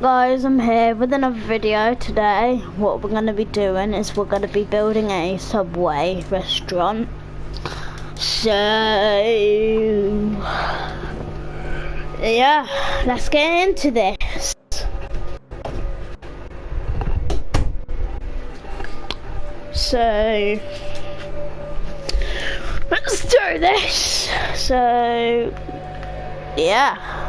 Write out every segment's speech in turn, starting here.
Guys, I'm here with another video today. What we're going to be doing is we're going to be building a Subway restaurant. So, yeah, let's get into this. So, let's do this. So, yeah.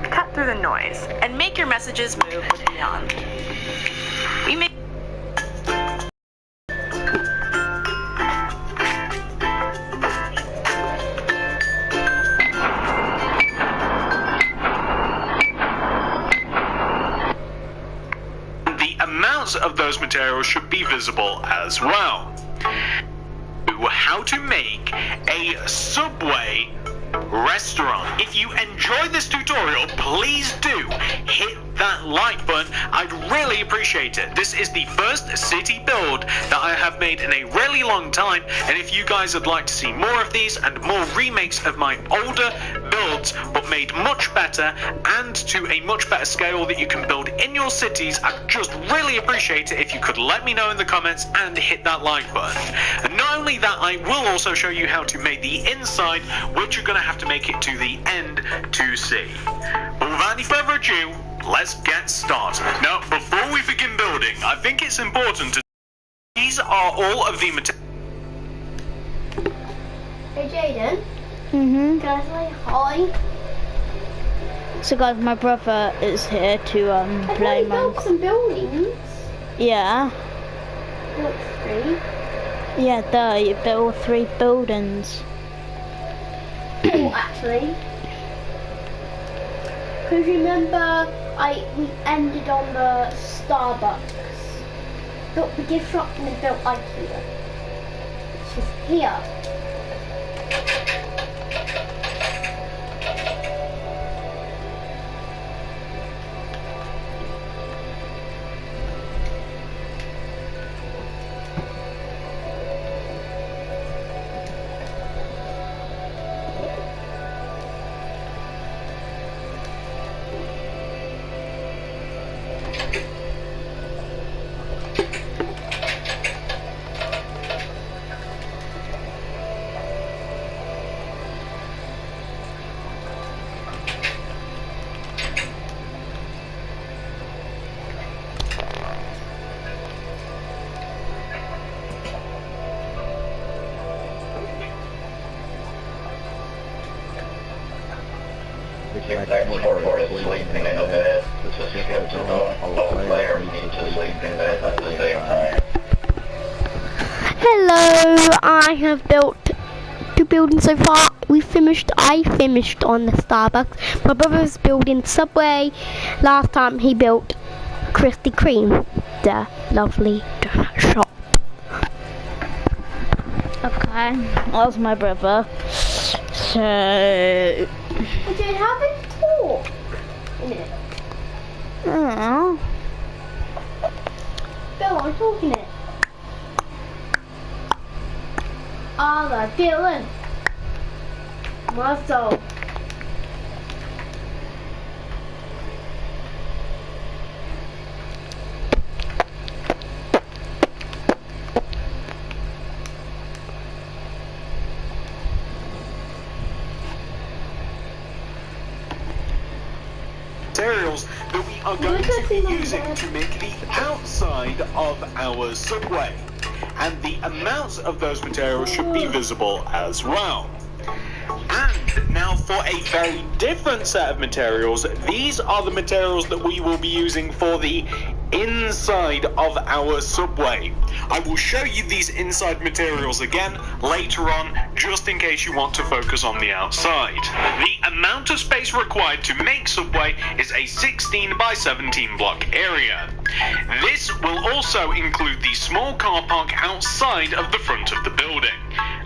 Cut through the noise and make your messages move with Beyond. We make the amounts of those materials should be visible as well. How to make a Subway restaurant. If you enjoy this tutorial, please do hit that like button. I'd really appreciate it. This is the first city build that I have made in a really long time, and if you guys would like to see more of these and more remakes of my older builds but made much better and to a much better scale that you can build in your cities, I'd just really appreciate it if you could let me know in the comments and hit that like button. And not only that, I will also show you how to make the inside, which you're going to have to make it to the end to see. But without any further ado, let's get started. Now, before we begin building, I think it's important to... These are all of the materials. Hey Jaden, Can can I say hi? So guys, my brother is here to I've play already built some buildings. Yeah. Look, 3. Yeah, there, you built 3 buildings. 4 actually. Because remember, we ended on the Starbucks. Built the gift shop and then built IKEA. Which is here. Sleeping in bed. All players need to sleep in bed at the same time. Hello, I have built 2 buildings so far. I finished on the Starbucks. My brother's building Subway. Last time he built Krispy Kreme, the lovely donut shop. Okay, that's my brother. So... Dude, how big talk? A minute. Oh. Bill, I'm talking it. Arla, Dylan. My soul. Materials that we are going to be using to make the outside of our Subway, and the amounts of those materials should be visible as well. And now for a very different set of materials, these are the materials that we will be using for the inside of our Subway. I will show you these inside materials again later on, just in case you want to focus on the outside. The amount of space required to make Subway is a 16 by 17 block area. This will also include the small car park outside of the front of the building.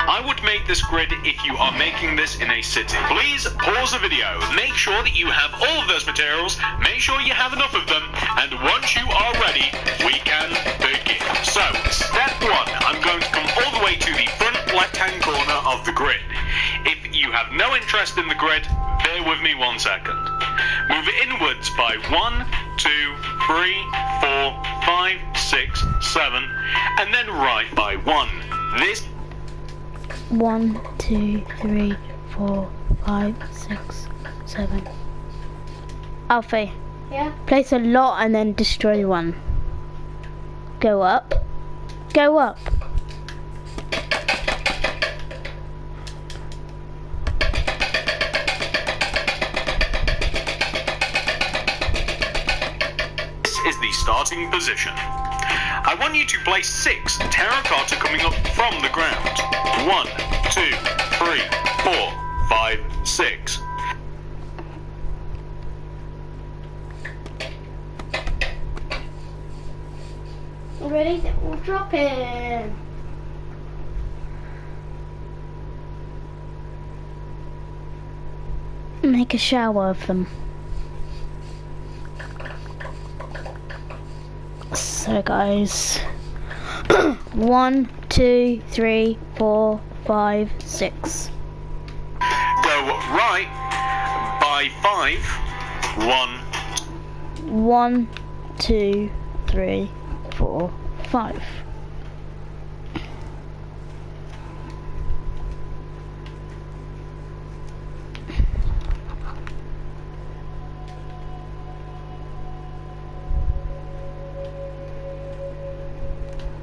I would make this grid if you are making this in a city. Please pause the video, make sure that you have all of those materials, make sure you have enough of them, and once you are ready, we can begin. So, step 1, I'm going to come all the way to the front left-hand corner of the grid. If you have no interest in the grid, bear with me 1 second. Move it inwards by 1, 2, 3, 4, 5, 6, 7, and then right by 1. This 1, 2, 3, 4, 5, 6, 7. Alfie. Yeah? Place a lot and then destroy one. Go up. Go up. This is the starting position. I want you to place 6 terracotta coming up from the ground. 1, 2, 3, 4, 5, 6. Ready? We'll drop it. Make a shower of them. So guys, 1, 2, 3, 4, 5, 6. Go right by 5. 1, 1, 2, 3, 4, 5.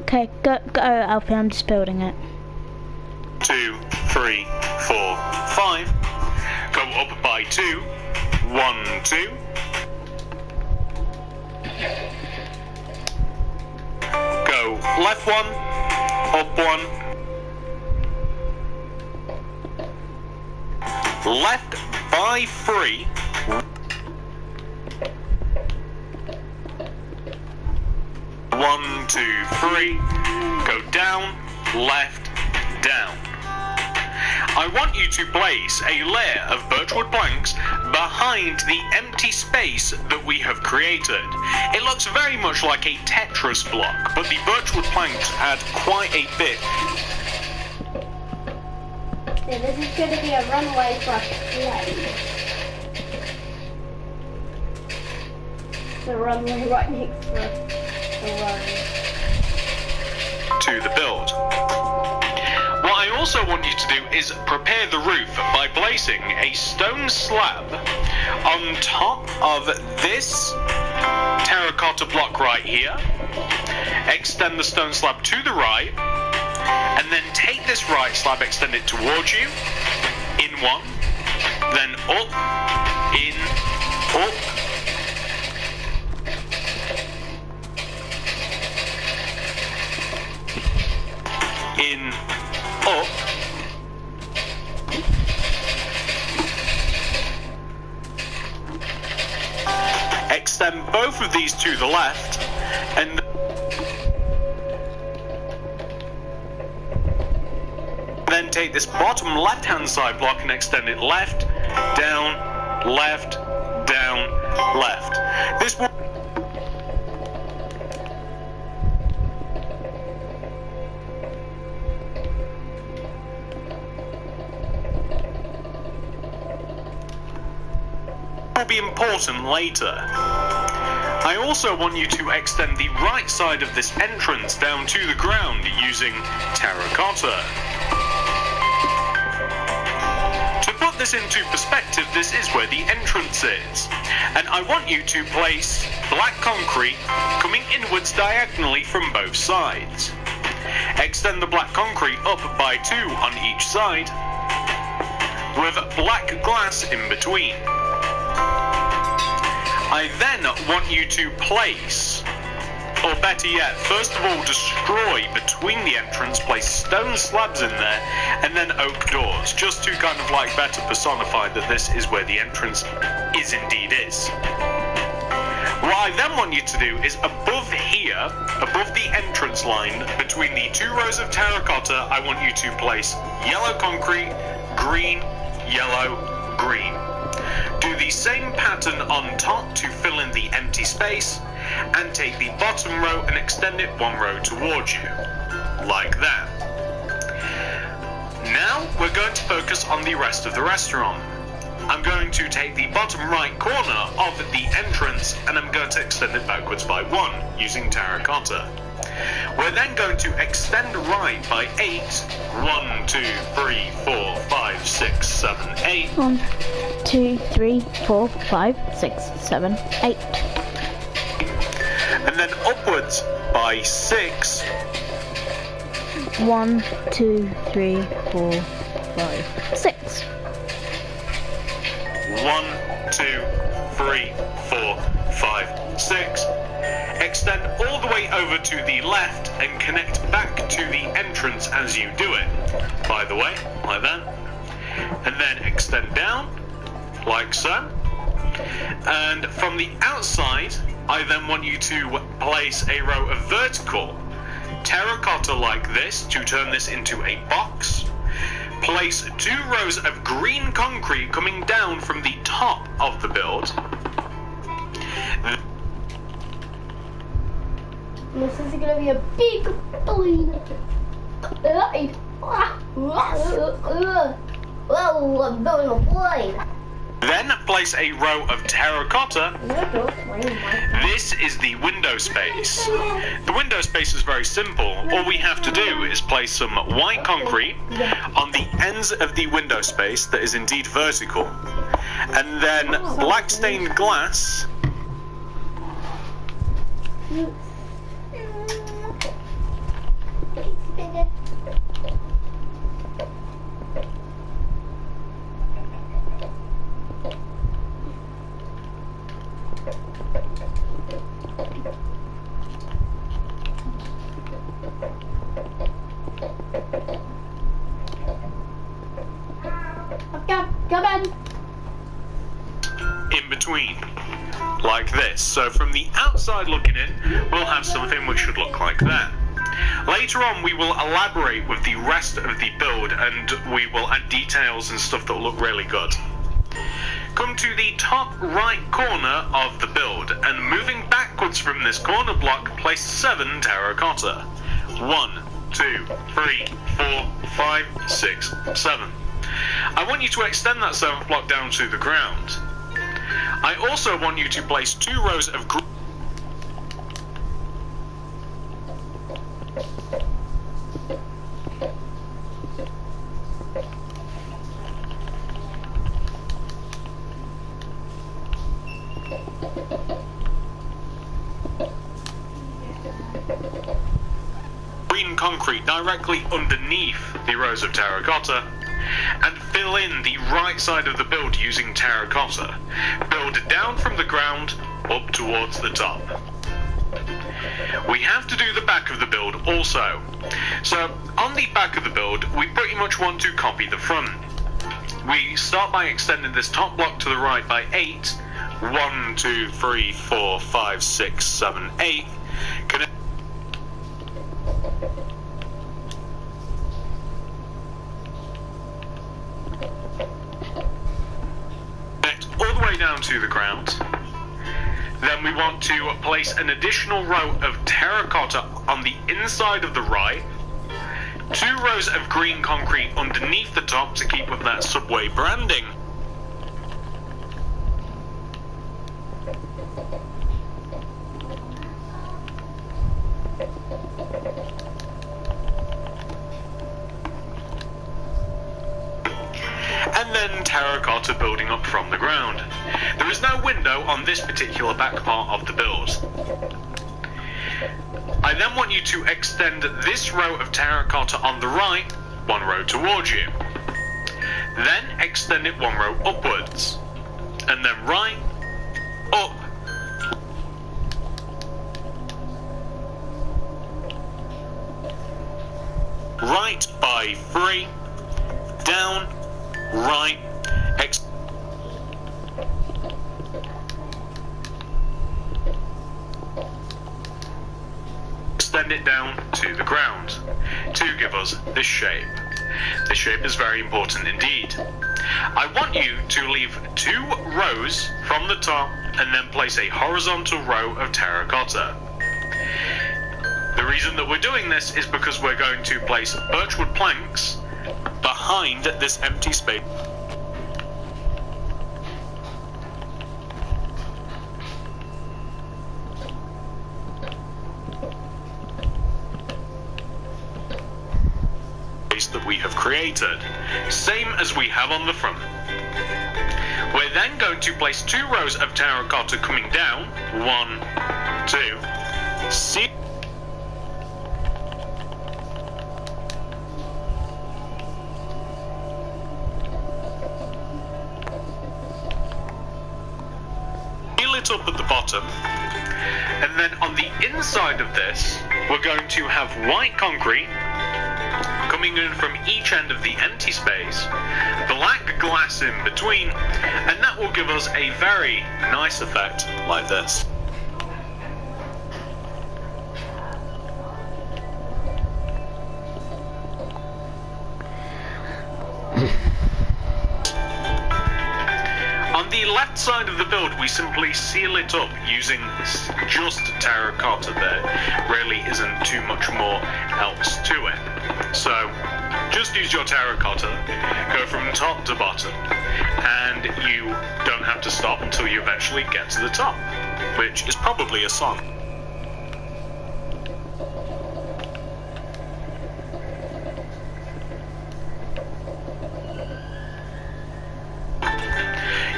Okay, go Alfie, I'm just building it. 2, 3, 4, 5. Go up by 2. 1, 2. Go left 1, up 1. Left by 3. 1, 2, 3. Go down, left, down. I want you to place a layer of birchwood planks behind the empty space that we have created. It looks very much like a Tetris block, but the birchwood planks add quite a bit. Yeah, this is going to be a runway for us plane. The runway right next to us. To the build. What I also want you to do is prepare the roof by placing a stone slab on top of this terracotta block right here. Extend the stone slab to the right, and then take this right slab, extend it towards you, in 1, then up, in, up, in, up, extend both of these to the left, and then take this bottom left hand side block and extend it left, down, left, down, left. This will be important later. I also want you to extend the right side of this entrance down to the ground using terracotta. To put this into perspective, this is where the entrance is, and I want you to place black concrete coming inwards diagonally from both sides. Extend the black concrete up by 2 on each side, with black glass in between. I then want you to place, or better yet, first of all destroy between the entrance, place stone slabs in there, and then oak doors, just to kind of like better personify that this is where the entrance indeed is. What I then want you to do is above here, above the entrance line, between the 2 rows of terracotta, I want you to place yellow concrete, green, yellow, green. Do the same pattern on top to fill in the empty space, and take the bottom row and extend it 1 row towards you, like that. Now we're going to focus on the rest of the restaurant. I'm I'm going to take the bottom right corner of the entrance and I'm going to extend it backwards by 1 using terracotta. We're then going to extend right by 8. 1, 2, 3, 4, 5, 6, 7, 8. 1, 2, 3, 4, 5, 6, 7, 8. And then upwards by 6. 1, 2, 3, 4, 5, 6. 1, 2, 3, 4, 5, 6. Extend all the way over to the left and connect back to the entrance as you do it. By the way, like that. And then extend down, like so. And from the outside, I then want you to place a row of vertical terracotta like this to turn this into a box. Place 2 rows of green concrete coming down from the top of the build. This is gonna be a big balloon. Whoa, I'm going to plane. Then place a row of terracotta. This is the window space. The window space is very simple. All we have to do is place some white concrete on the ends of the window space that is indeed vertical. And then black stained glass. Come in. In between, like this. So from the outside looking in, we'll have something which should look like that. Later on, we will elaborate with the rest of the build and we will add details and stuff that will look really good. Come to the top right corner of the build and moving backwards from this corner block, place 7 terracotta. 1, 2, 3, 4, 5, 6, 7. I want you to extend that 7th block down to the ground. I also want you to place 2 rows of green concrete directly underneath the rows of terracotta. And fill in the right side of the build using terracotta. Build down from the ground up towards the top. We have to do the back of the build also. So on the back of the build, we pretty much want to copy the front. We start by extending this top block to the right by 8. 1, 2, 3, 4, 5, 6, 7, 8. Connect all the way down to the ground. Then we want to place an additional row of terracotta on the inside of the right. 2 rows of green concrete underneath the top to keep with that Subway branding. And then terracotta building up from the ground. There is no window on this particular back part of the build. I then want you to extend this row of terracotta on the right, 1 row towards you. Then extend it 1 row upwards. And then right, up. Right by 3, down, right, extend it down to the ground to give us this shape. This shape is very important indeed. I want you to leave 2 rows from the top and then place a horizontal row of terracotta. The reason that we're doing this is because we're going to place birchwood planks behind this empty space. created, same as we have on the front. We're then going to place 2 rows of terracotta coming down, 1, 2, seal it up at the bottom, and then on the inside of this we're going to have white concrete coming in from each end of the empty space, black glass in between, and that will give us a very nice effect like this. On the left side of the build, we simply seal it up using just terracotta. There really isn't too much more else to it. So just use your terracotta, go from top to bottom, and you don't have to stop until you eventually get to the top, which is probably a song.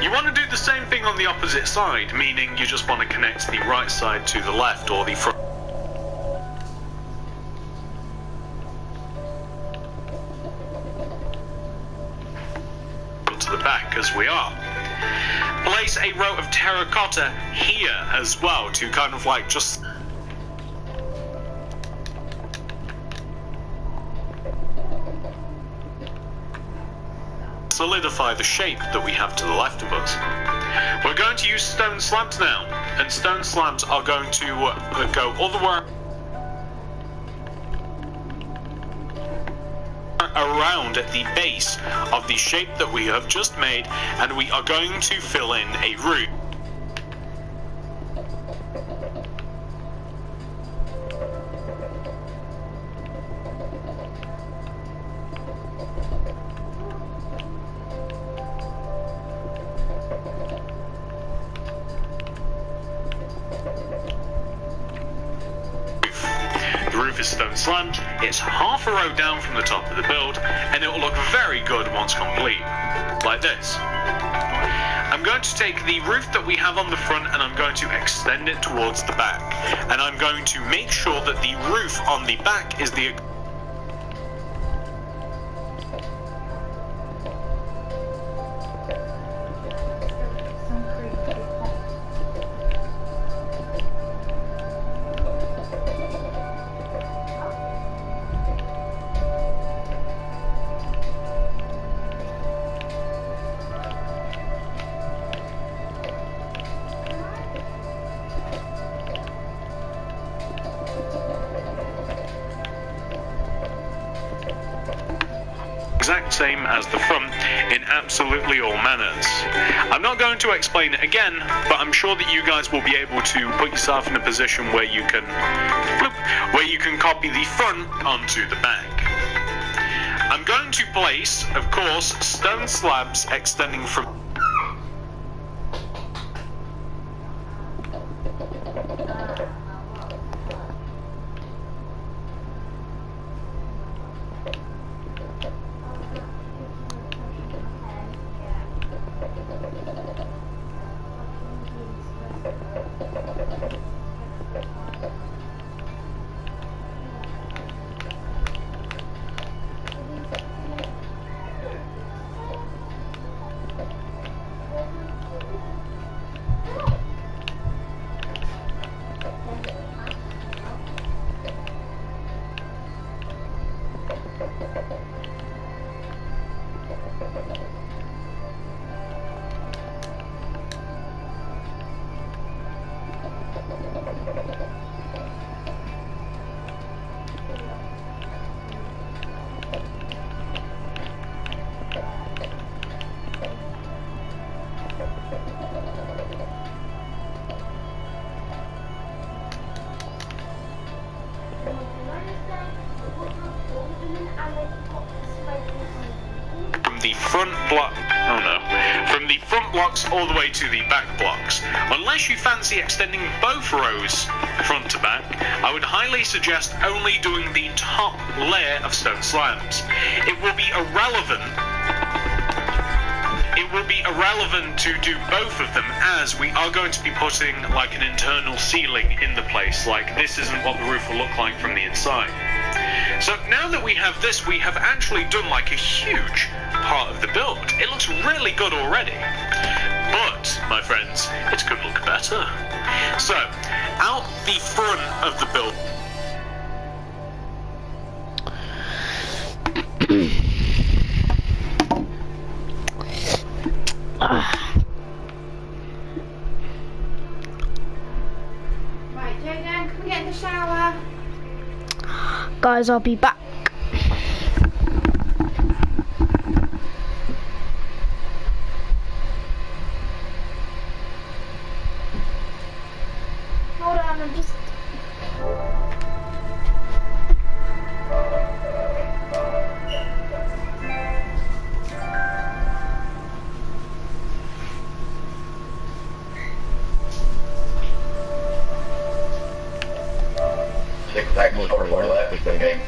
You want to do the same thing on the opposite side, meaning you just want to connect the right side to the left or the front to the back, as we are. Place a row of terracotta here as well to kind of like just solidify the shape that we have to the left of us. We're going to use stone slabs now, and stone slabs are going to go all the way around at the base of the shape that we have just made, and we are going to fill in a roof. The roof is stone slabbed, it's half a row down from the top of the build, and it will look very good once complete, like this. I'm going to take the roof that we have on the front and I'm going to extend it towards the back, and I'm going to make sure that the roof on the back is the exact same as the front in absolutely all manners. I'm not going to explain it again, but I'm sure that you guys will be able to put yourself in a position where you can copy the front onto the back. I'm going to place, of course, stone slabs extending from the front block. Oh no. From the front blocks all the way to the back blocks. Unless you fancy extending both rows front to back, I would highly suggest only doing the top layer of stone slabs. It will be irrelevant to do both of them, as we are going to be putting like an internal ceiling in the place. Like, this isn't what the roof will look like from the inside. So now that we have this, we have actually done like a huge part of the build. It looks really good already. But, my friends, it could look better. So, out the front of the build. Right, Jaden, can we get in the shower? Guys, I'll be back. Hold on, I'm just... Six seconds or more left in the game.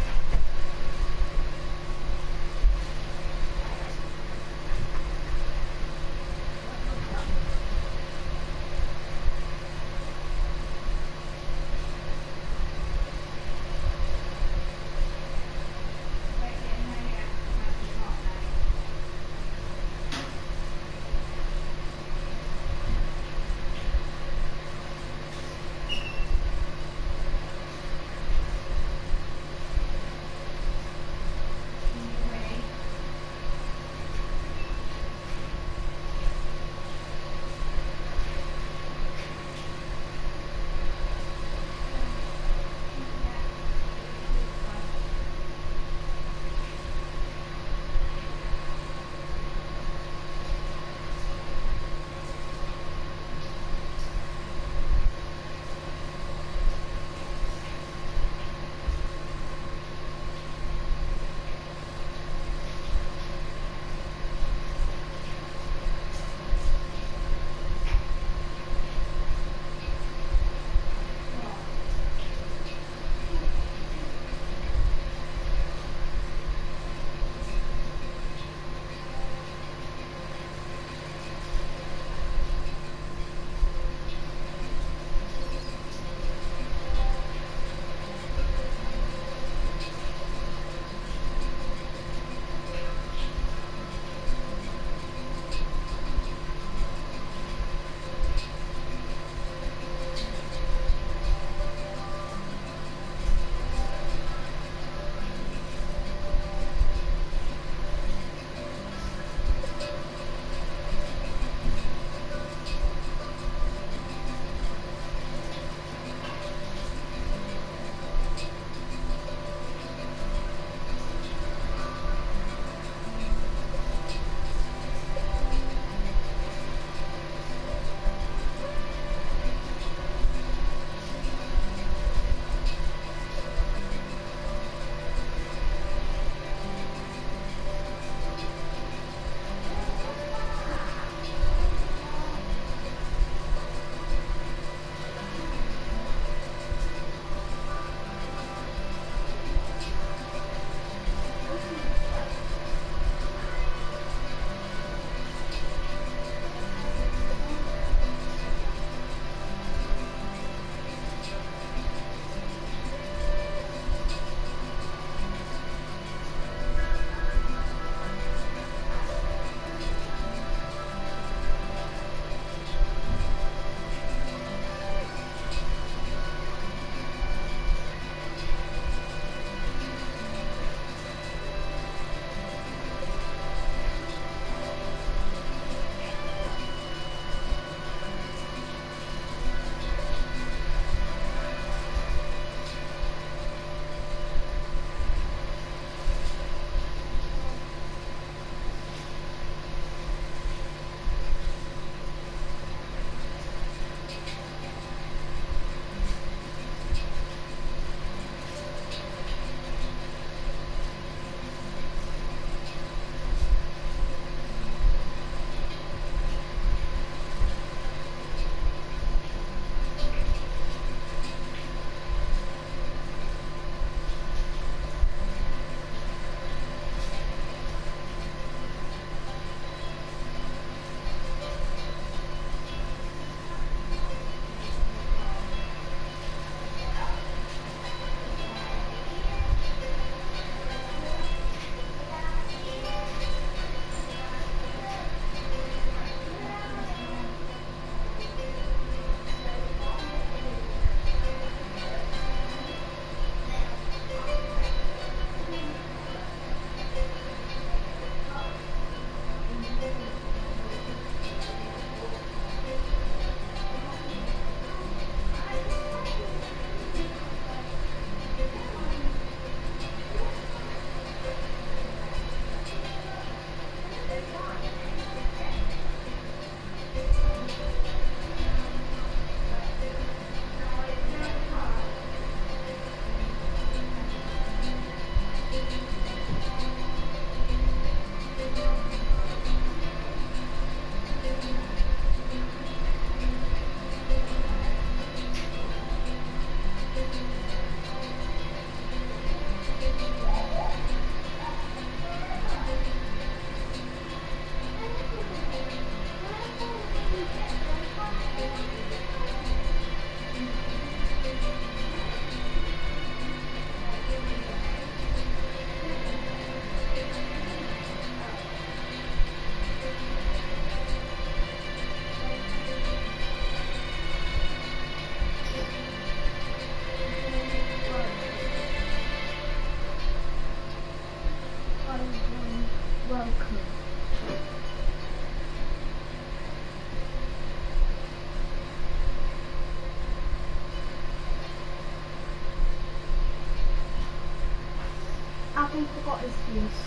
think I got his use.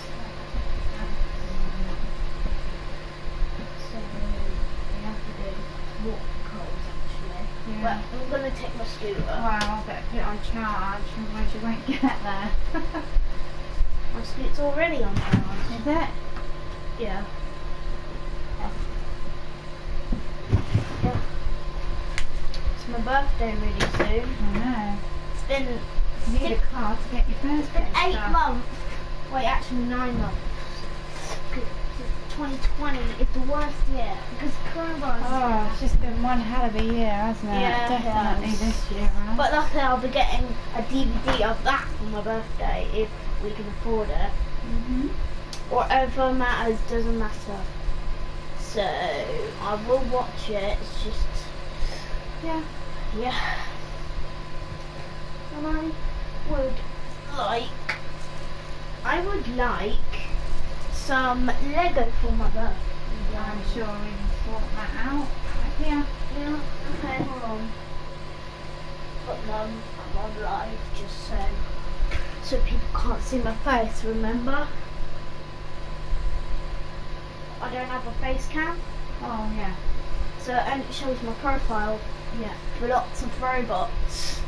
So we have to do Walk coals actually. yeah. But I'm gonna take my scooter. Well, I better put it on charge, otherwise you won't get there. My scooter's already on charge. Is it? Yeah. Yeah. It's my birthday really soon. I know. It's been You need a car to get your It's birthday been 8 stuff. months. Wait, actually 9 months. 2020 is the worst year because coronavirus. Oh, it's just been one hell of a year, hasn't it? Yeah, it Definitely has. this year, right? But luckily I'll be getting a DVD of that for my birthday if we can afford it. Whatever matters doesn't matter. So I will watch it. It's just Yeah. yeah. And I would like some Lego for my birthday. I'm sure we can sort that out. Right here. Yeah, okay, hold on. But I'm on live just so people can't see my face, remember? I don't have a face cam, Oh, yeah. so it only shows my profile. Yeah. With lots of robots.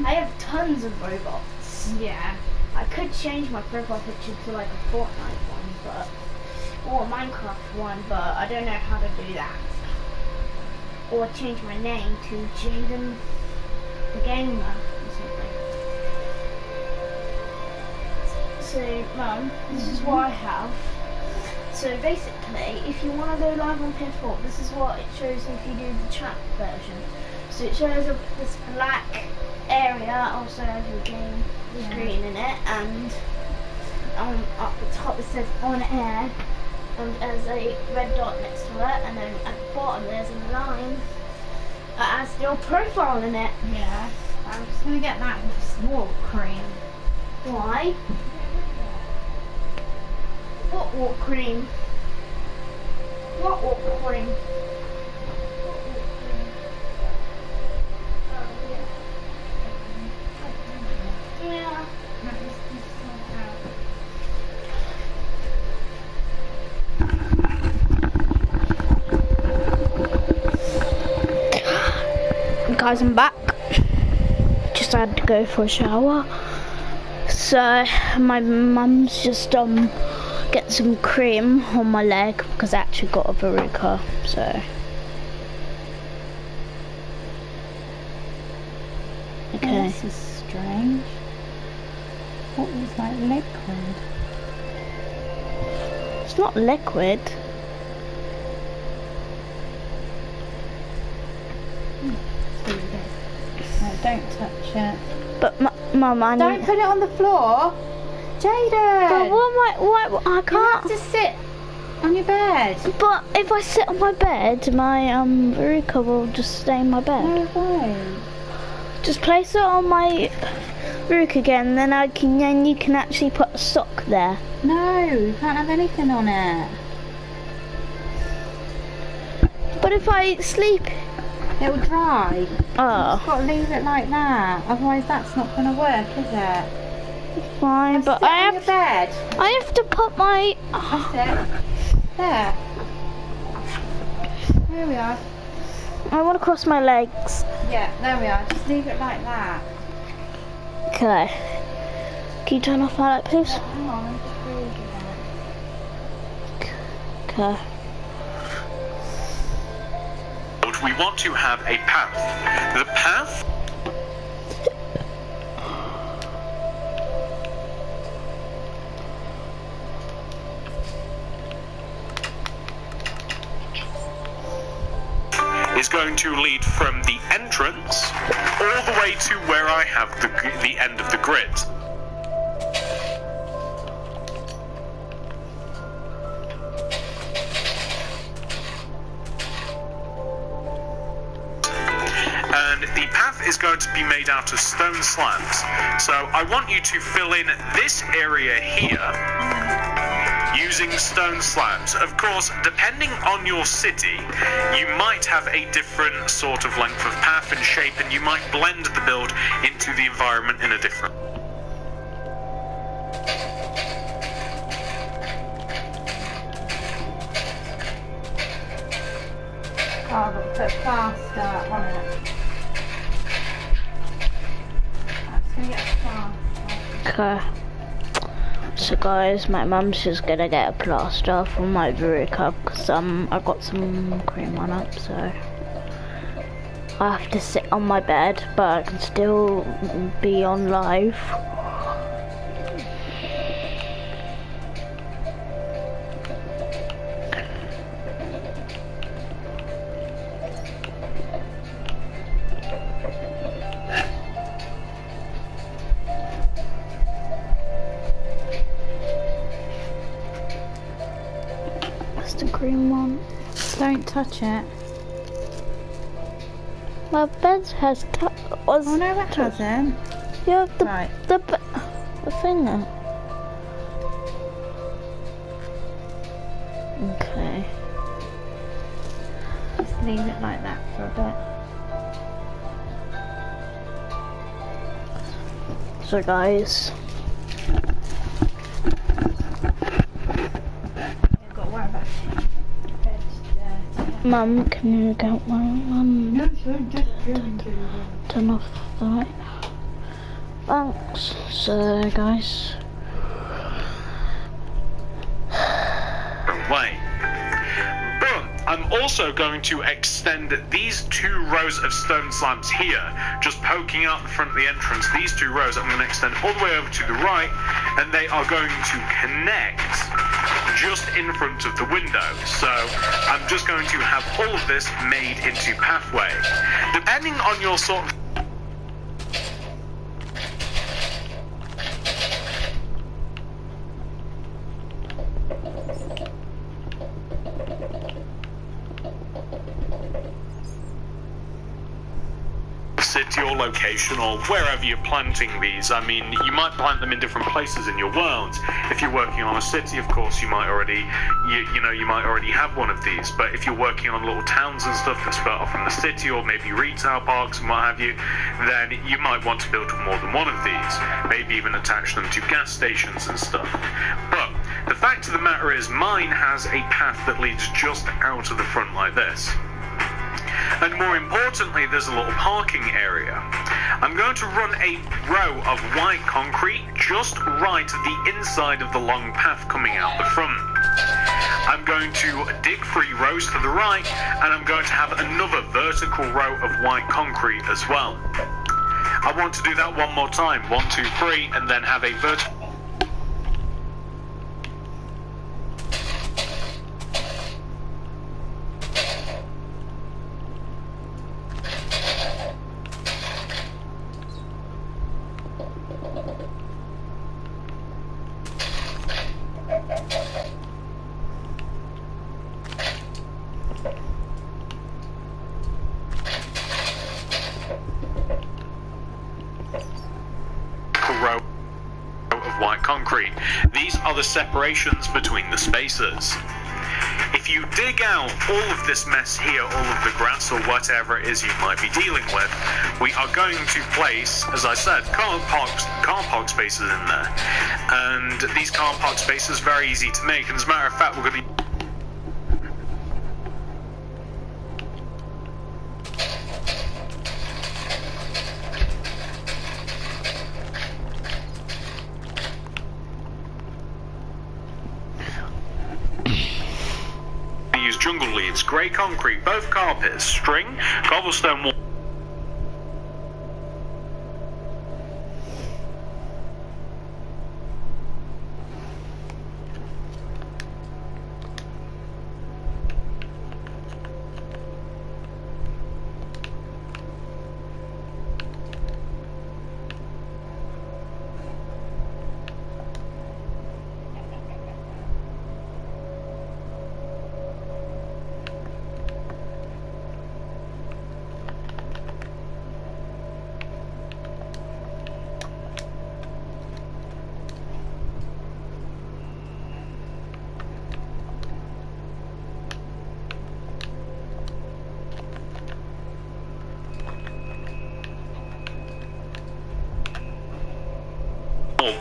I have tons of robots. Yeah. I could change my profile picture to like a Fortnite one, or a Minecraft one, but I don't know how to do that. Or change my name to Jaden the Gamer or something. So, Mum, this is what I have. So basically, if you want to go live on PS4, this is what it shows if you do the chat version. So it shows up this black area, also has your game screen in it, and up the top it says on air, and there's a red dot next to it, and then at the bottom there's a line that has your profile in it. Yeah. I'm just going to get that walk cream. Why? What walk cream? What walk cream? Yeah. Guys, I'm back. Just had to go for a shower. So my mum's just get some cream on my leg because I actually got a verruca. So okay. This is strange. What was like liquid? It's not liquid. No, don't touch it. But Mum, I Don't need. put it on the floor. Jaden! But what? I You can't. have to sit on your bed. But if I sit on my bed, my verruca will just stay in my bed. No, it won't. Just place it on my verruca again, then then you can actually put a sock there. No, you can't have anything on it. But if I sleep, It'll dry. oh, You've got to leave it like that. Otherwise that's not going to work, is it? fine. But Sit on your bed. I have to put my. That's it. There. There we are. I want to cross my legs. Yeah, there we are. Just leave it like that. Okay. Can you turn off my light, please? Hang on, I'm just reading it. Okay. We want to have a path. The path is going to lead from the entrance all the way to where I have the end of the grid. And the path is going to be made out of stone slabs. So I want you to fill in this area here using stone slabs. Of course, depending on your city, you might have a different sort of length of path and shape, and you might blend the build into the environment in a different. I've got to put plaster on it. I'm just going to get a plaster. Okay. So guys, my mum's just gonna get a plaster for my Vericup because I got some cream on it, so I have to sit on my bed, but I can still be on live. The green one. Don't touch it. My bed has Oh no, it hasn't. Yeah, Right. the thing there. Okay. Just leave it like that for a bit. So guys, You've got to worry about it. Mum, can you get one? Turn off the light. Thanks. So guys. Way. But I'm also going to extend these 2 rows of stone slabs here, just poking out the front of the entrance. These 2 rows I'm going to extend all the way over to the right, and they are going to connect just in front of the window. So I'm just going to have all of this made into pathway. Depending on your sort of city or location or wherever you're planting these. I mean, you might plant them in different places in your world. If you're working on a city, of course, you might already, you might already have one of these. But if you're working on little towns and stuff that start off from the city, or maybe retail parks and what have you, then you might want to build more than one of these. Maybe even attach them to gas stations and stuff. But the fact of the matter is, mine has a path that leads just out of the front like this. And more importantly, there's a little parking area. I'm going to run a row of white concrete just right at the inside of the long path coming out the front. I'm going to dig 3 rows to the right, and I'm going to have another vertical row of white concrete as well. I want to do that one more time. 1, 2, 3, and then have a vertical. Row of white concrete. These are the separations between the spaces. If you dig out all of this mess here, all of the grass or whatever it is you might be dealing with, we are going to place, as I said, car park spaces in there. And these car park spaces are very easy to make, and as a matter of fact, we're going to use jungle leaves, grey concrete, both carpets, string, cobblestone wall.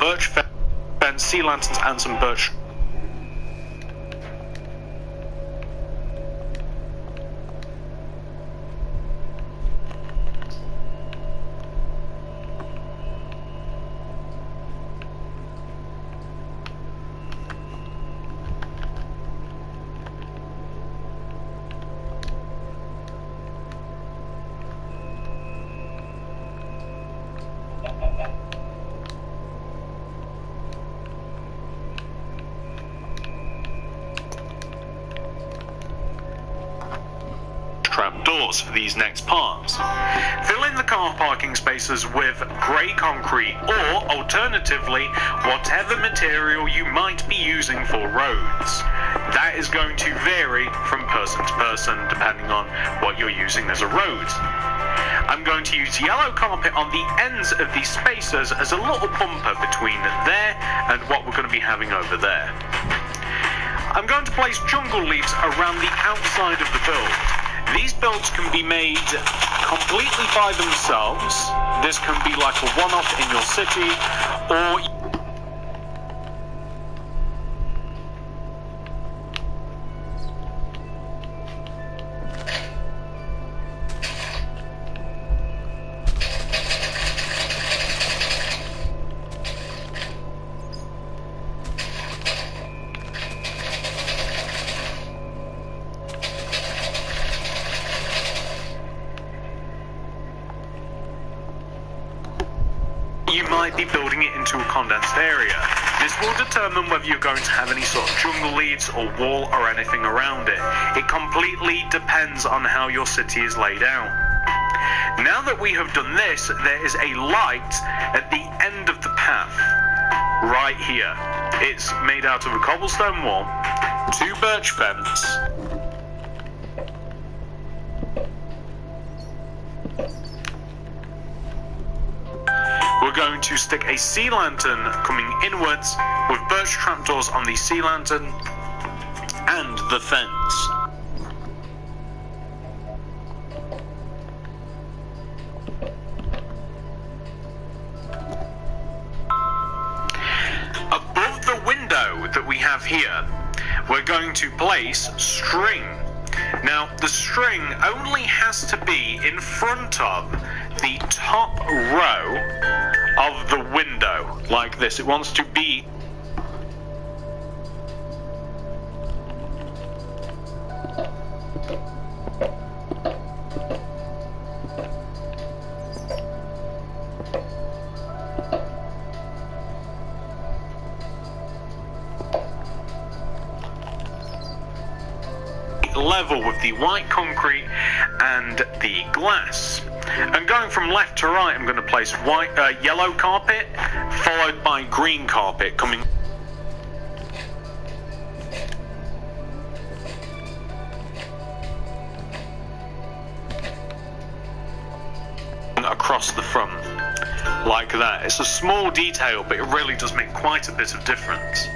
Birch fence, sea lanterns, and some birch. thoughts for these next parts. Fill in the car parking spaces with grey concrete or, alternatively, whatever material you might be using for roads. That is going to vary from person to person depending on what you're using as a road. I'm going to use yellow carpet on the ends of these spaces as a little bumper between there and what we're going to be having over there. I'm going to place jungle leaves around the outside of the build. These builds can be made completely by themselves. This can be like a one-off in your city, or you might be building it into a condensed area. This will determine whether you're going to have any sort of jungle leads or wall or anything around it. It completely depends on how your city is laid out. Now that we have done this, there is a light at the end of the path, right here. It's made out of a cobblestone wall, 2 birch fence, we're going to stick a sea lantern coming inwards with birch trapdoors on the sea lantern and the fence. Above the window that we have here, we're going to place string. Now, the string only has to be in front of the top row of the window, like this. It wants to be level with the white concrete and the glass. And going from left to right, I'm going to place yellow carpet followed by green carpet coming across the front like that. It's a small detail, but it really does make quite a bit of difference.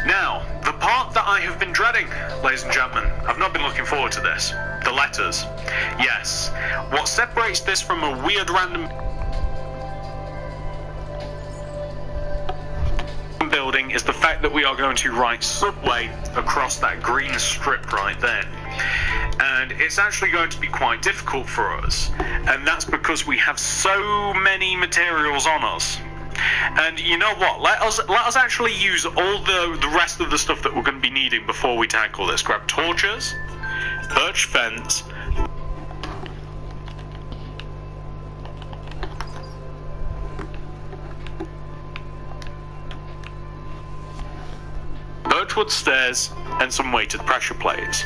Now, the part that I have been dreading, ladies and gentlemen, I've not been looking forward to this. The letters. Yes. What separates this from a weird random building is the fact that we are going to write Subway across that green strip right there. And it's actually going to be quite difficult for us. And that's because we have so many materials on us. And you know what? Let us actually use all the rest of the stuff that we're going to be needing before we tackle this. Grab torches, birch fence, birchwood stairs, and some weighted pressure plates.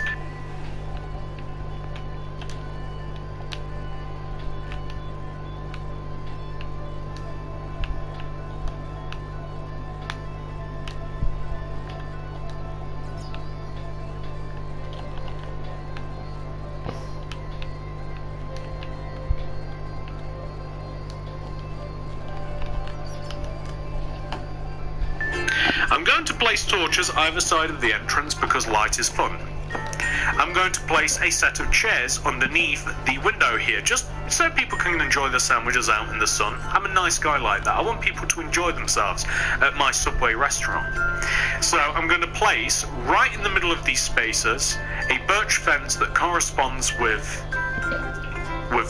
I'm going to place torches either side of the entrance because light is fun. I'm going to place a set of chairs underneath the window here, just so people can enjoy their sandwiches out in the sun. I'm a nice guy like that. I want people to enjoy themselves at my Subway restaurant. So I'm going to place, right in the middle of these spaces, a birch fence that corresponds with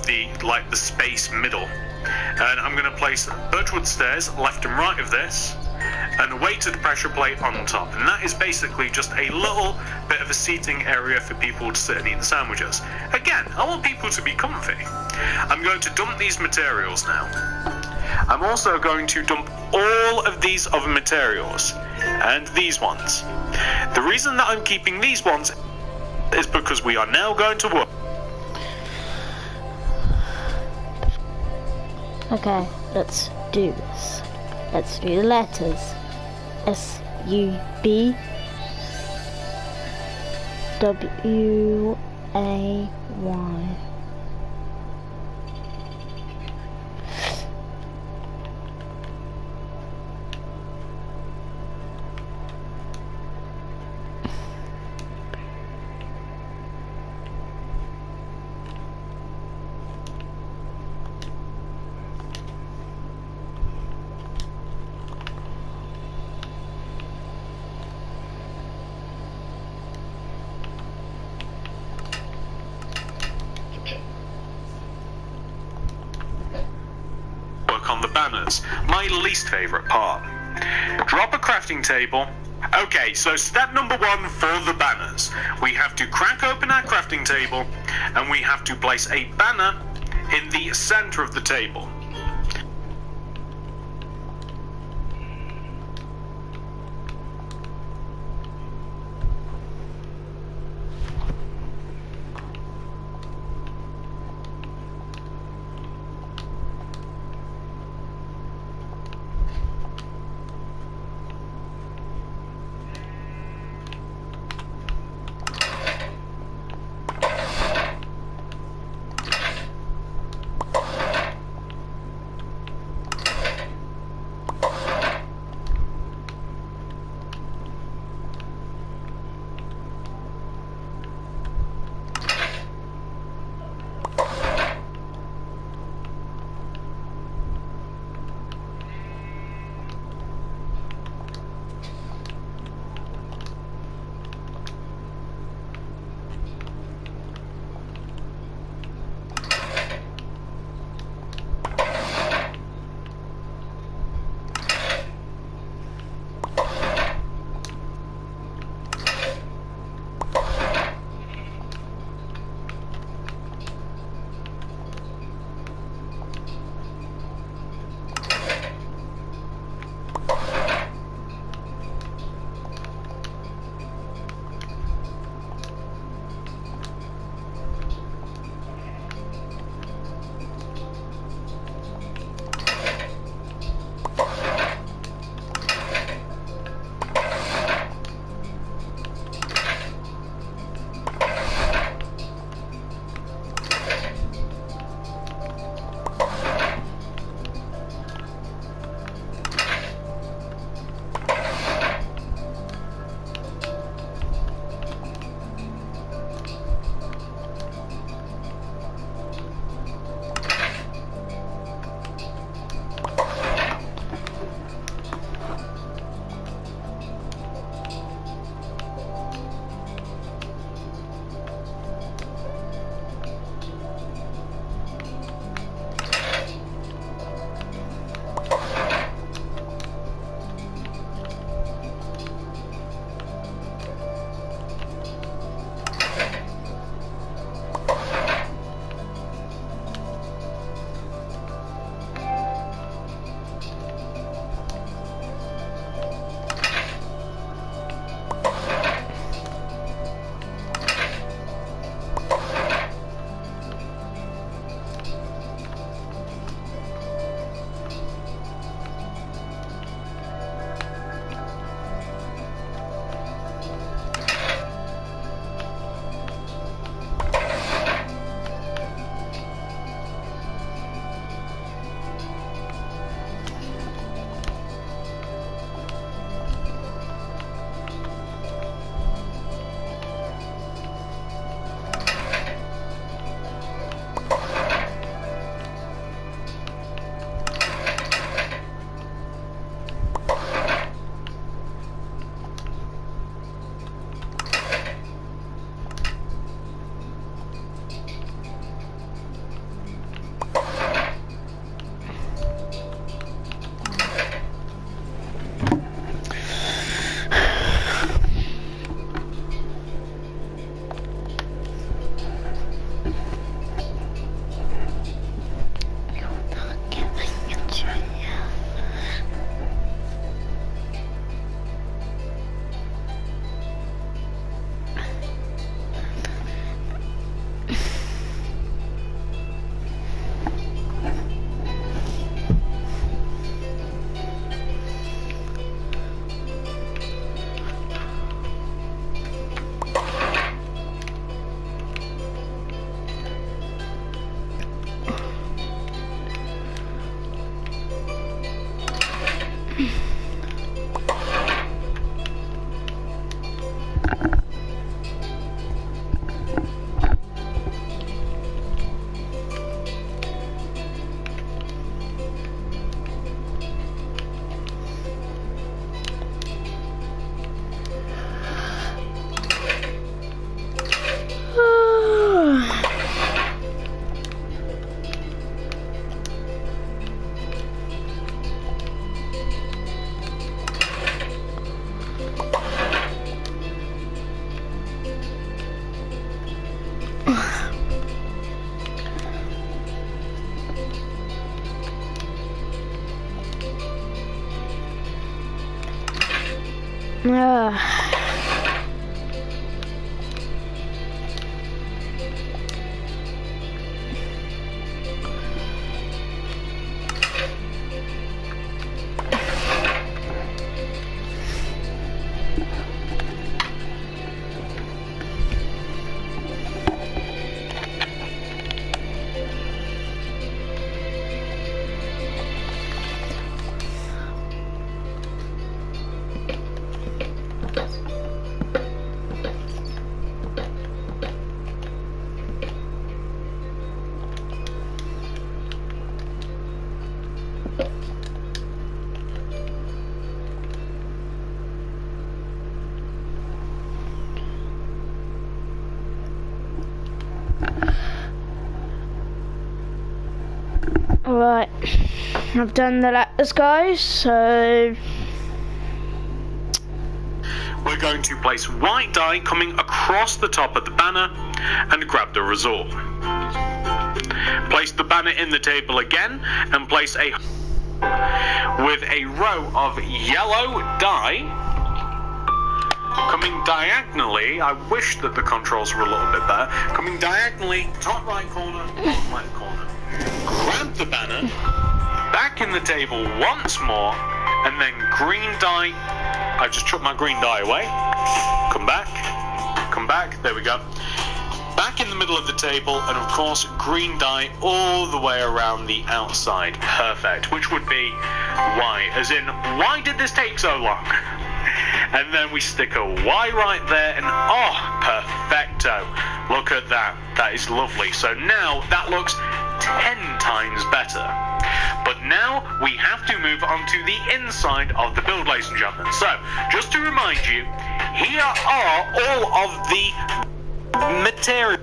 the space middle. And I'm going to place birchwood stairs left and right of this, and a weighted pressure plate on top, and that is basically just a little bit of a seating area for people to sit and eat the sandwiches. Again, I want people to be comfy. I'm going to dump these materials now. I'm also going to dump all of these other materials, and these ones. The reason that I'm keeping these ones is because we are now going to work Okay, let's do this. Let's do the letters. S-U-B W-A-Y. Work on the banners. My least favourite part. Drop a crafting table. Okay, so step number 1 for the banners. We have to crack open our crafting table and we have to place a banner in the centre of the table. Alright, I've done the letters, guys, so We're going to place white dye coming across the top of the banner and grab the result. Place the banner in the table again and place a with a row of yellow dye coming diagonally. I wish that the controls were a little bit better. Coming diagonally, top right corner, bottom left corner. Grab the banner, back in the table once more, and then green dye. I just chucked my green dye away. Come back, there we go. Back in the middle of the table, and of course, green dye all the way around the outside. Perfect, which would be why, as in, why did this take so long? And then we stick a Y right there, and oh, perfecto. Look at that, that is lovely. So now that looks 10 times better. But now we have to move on to the inside of the build, ladies and gentlemen. So, just to remind you, here are all of the materials.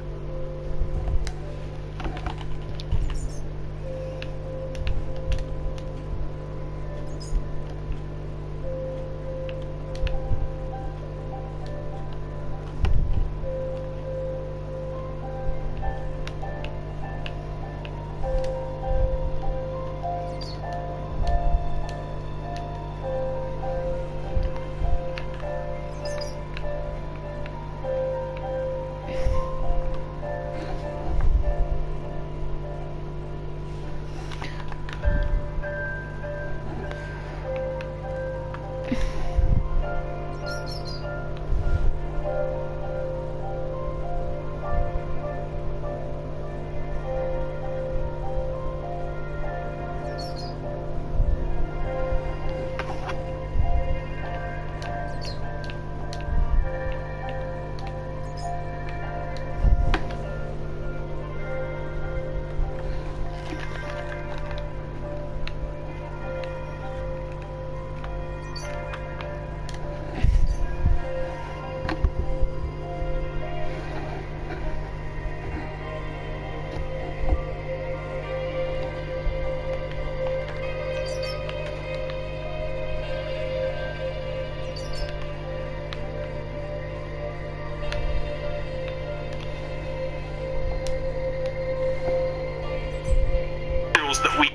That we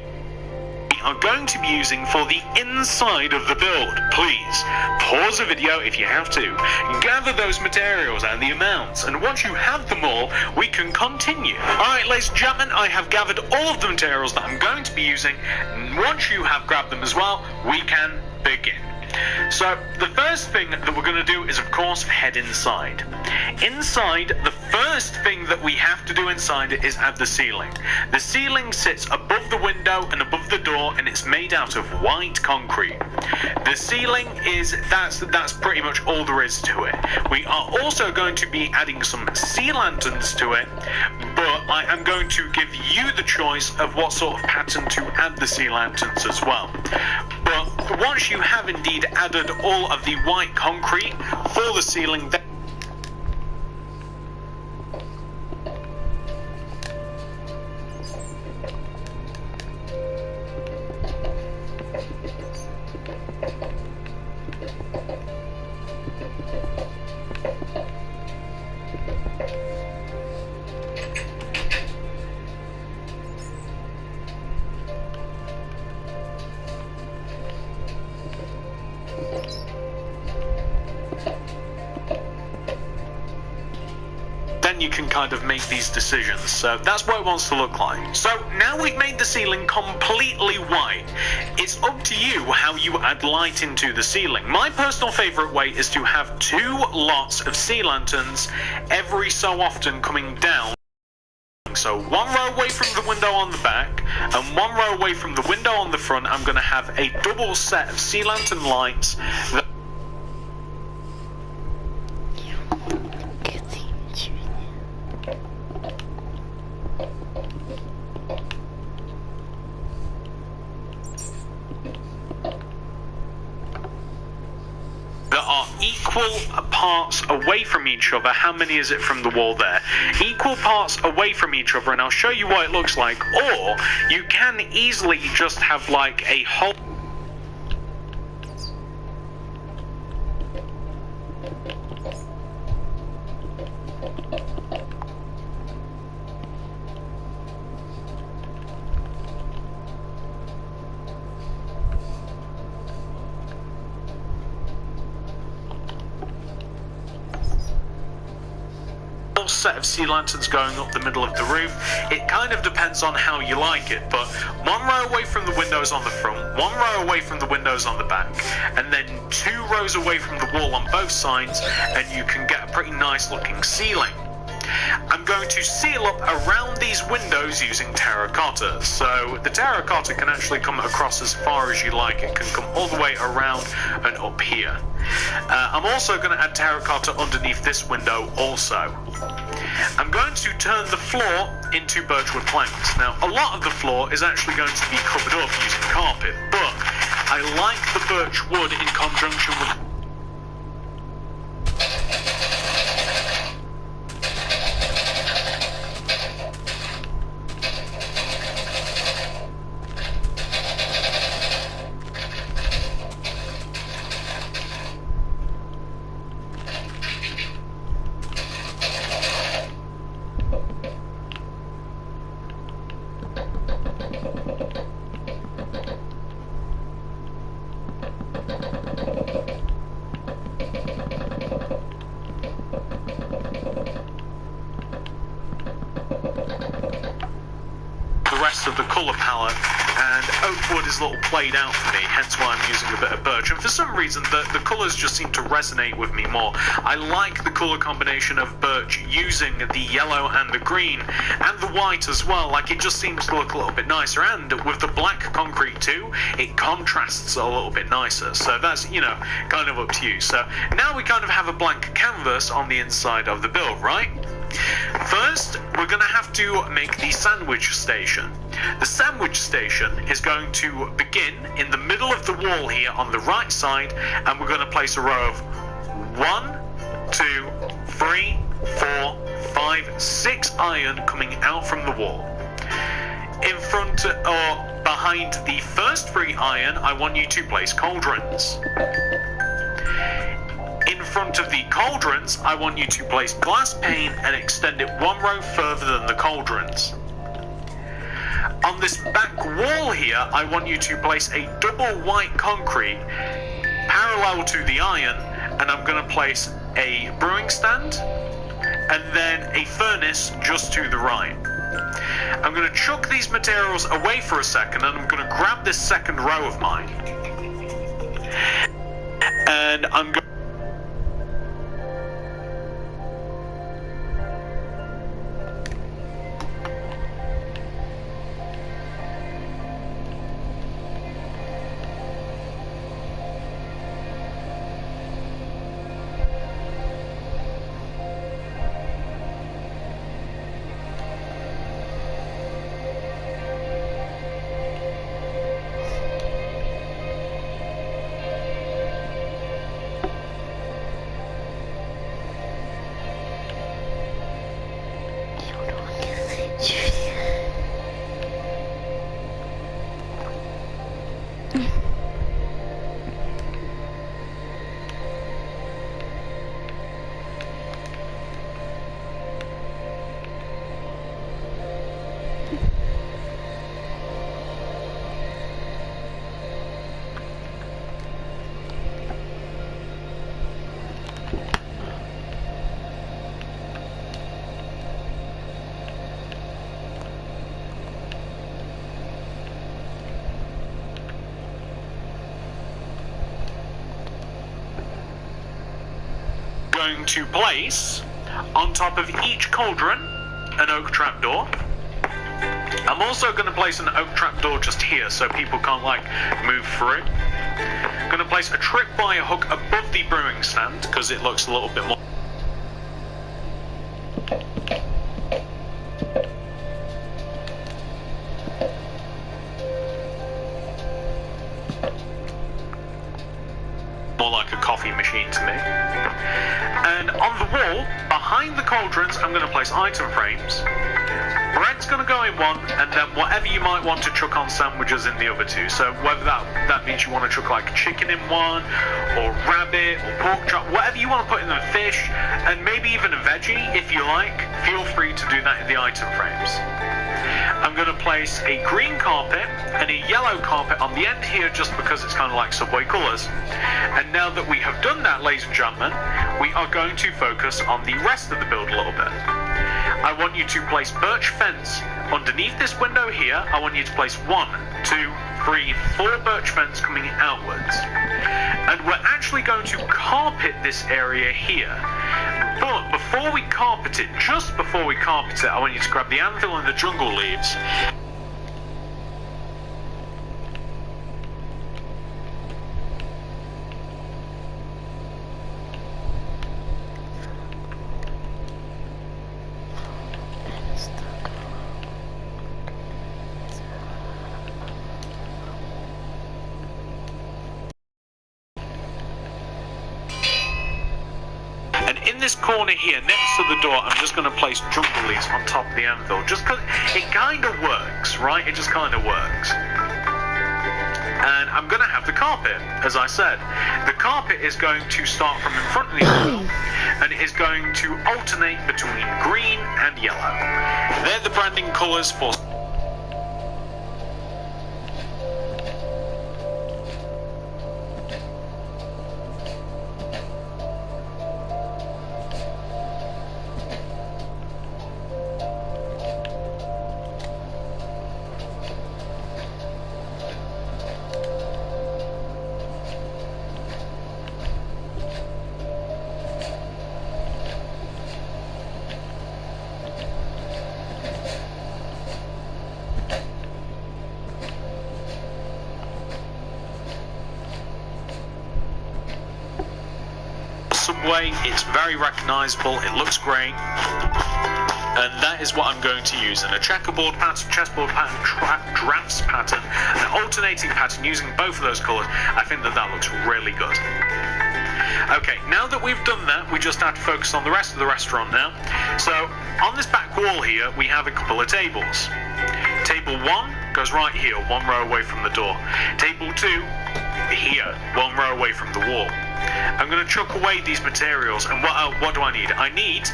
are going to be using for the inside of the build. Please pause the video if you have to, gather those materials and the amounts, and once you have them all, we can continue. Alright, ladies and gentlemen, I have gathered all of the materials that I'm going to be using. Once you have grabbed them as well, we can begin. So, the first thing that we're going to do is, of course, head inside. Inside, the first thing that we have to do inside is add the ceiling. The ceiling sits above the window and above above the door, and it's made out of white concrete. The ceiling that's pretty much all there is to it. We are also going to be adding some sea lanterns to it, but I am going to give you the choice of what sort of pattern to add the sea lanterns as well. But once you have indeed added all of the white concrete for the ceiling, then you can kind of make these decisions. So that's what it wants to look like. So now we've made the ceiling completely white. It's up to you how you add light into the ceiling. My personal favorite way is to have 2 lots of sea lanterns every so often coming down. So 1 row away from the window on the back and 1 row away from the window on the front. I'm going to have a double set of sea lantern lights that are equal parts away from each other. How many is it from the wall there? Equal parts away from each other, and I'll show you what it looks like. Or you can easily just have like a whole set of sea lanterns going up the middle of the roof. It kind of depends on how you like it, but 1 row away from the windows on the front, 1 row away from the windows on the back, and then 2 rows away from the wall on both sides, and you can get a pretty nice looking ceiling. I'm going to seal up around these windows using terracotta. So the terracotta can actually come across as far as you like. It can come all the way around and up here. I'm also going to add terracotta underneath this window also. I'm going to turn the floor into birchwood planks. Now, a lot of the floor is actually going to be covered up using carpet, but I like the birch wood in conjunction with of the colour palette, and oak wood is a little played out for me, hence why I'm using a bit of birch, and for some reason the colours just seem to resonate with me more. I like the colour combination of birch using the yellow and the green and the white as well. Like, it just seems to look a little bit nicer, and with the black concrete too, it contrasts a little bit nicer. So that's, you know, kind of up to you. So now we kind of have a blank canvas on the inside of the build, right? First, we're going to have to make the sandwich station. The sandwich station is going to begin in the middle of the wall here on the right side, and we're going to place a row of 1, 2, 3, 4, 5, 6 iron coming out from the wall. In front or behind the first 3 iron, I want you to place cauldrons. In front of the cauldrons, I want you to place glass pane and extend it 1 row further than the cauldrons. On this back wall here, I want you to place a double white concrete parallel to the iron, and I'm going to place a brewing stand and then a furnace just to the right. I'm going to chuck these materials away for a second, and I'm going to grab this second row of mine, and I'm going Going to place on top of each cauldron an oak trapdoor. I'm also going to place an oak trapdoor just here so people can't like move through. I'm going to place a tripwire hook above the brewing stand because it looks a little bit more like a coffee machine to me. And on the wall, behind the cauldrons, I'm going to place item frames. Bread's going to go in one, and then whatever you might want to chuck on sandwiches in the other two. So whether that means you want to chuck like chicken in one, or rabbit, or pork chop, whatever you want to put in the fish, and maybe even a veggie if you like, feel free to do that in the item frames. I'm going to place a green carpet and a yellow carpet on the end here just because it's kind of like Subway colours. And now that we have done that, ladies and gentlemen, we are going to focus on the rest of the build a little bit. I want you to place birch fence underneath this window here. I want you to place 1, 2, 3, 4 birch fence coming outwards. And we're actually going to carpet this area here. But before we carpet it, just before we carpet it, I want you to grab the anvil and the jungle leaves. In this corner here, next to the door, I'm just going to place jungle leaves on top of the anvil, just because it kind of works, right? It just kind of works. And I'm going to have the carpet, as I said. The carpet is going to start from in front of the anvil, and it is going to alternate between green and yellow. They're the branding colours for Subway. It's very recognisable, it looks great, and that is what I'm going to use in a checkerboard pattern, chessboard pattern, drafts pattern, an alternating pattern using both of those colours. I think that looks really good. Okay, now that we've done that, we just have to focus on the rest of the restaurant now. So on this back wall here, we have a couple of tables. Table 1 goes right here, 1 row away from the door. Table 2 here, 1 row away from the wall. I'm going to chuck away these materials, and what do I need? I need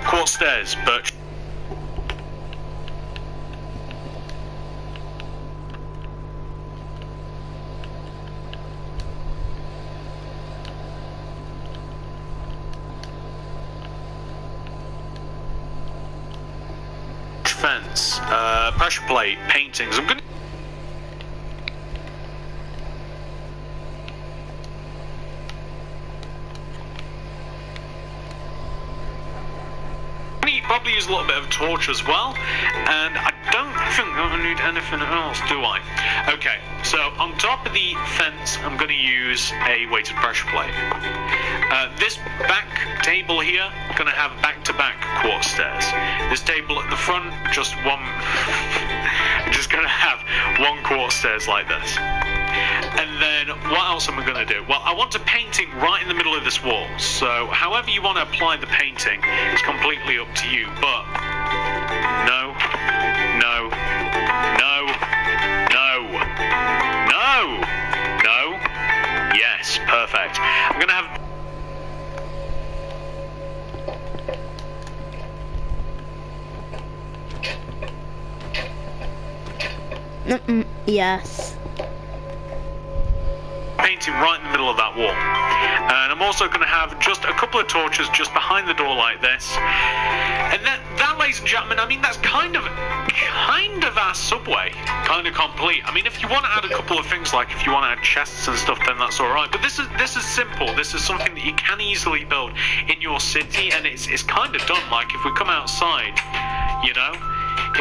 quartz stairs, birch. Fence, pressure plate, paintings. I'm going to probably use a little bit of torch as well, and I don't think I need anything else, do I? Okay, so on top of the fence, I'm going to use a weighted pressure plate. This back table here, going to have back-to-back quartz stairs. This table at the front, just going to have 1 quartz stairs like this. And then what else am I going to do? Well, I want a painting right in the middle of this wall. So however you want to apply the painting, it's completely up to you. But no, no, no, no. Right, I'm gonna have. Yes. Painting right in the middle of that wall. And I'm also going to have just a couple of torches just behind the door like this. And that, ladies and gentlemen, I mean, that's kind of our subway, kind of complete. I mean, if you want to add a couple of things, like if you want to add chests and stuff, then that's all right. But this is simple. This is something that you can easily build in your city, and it's kind of done. Like if we come outside, you know.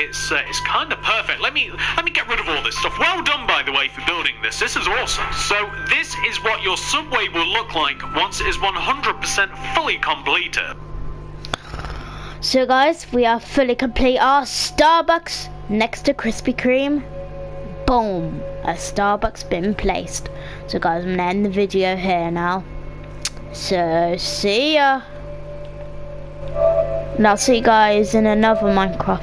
It's kind of perfect. Let me get rid of all this stuff. Well done, by the way, for building this. This is awesome. So this is what your subway will look like once it is 100% fully completed. So guys, we are fully complete our Starbucks next to Krispy Kreme. Boom, a Starbucks been placed. So guys, I'm gonna end the video here now. So see ya. And I'll see you guys in another Minecraft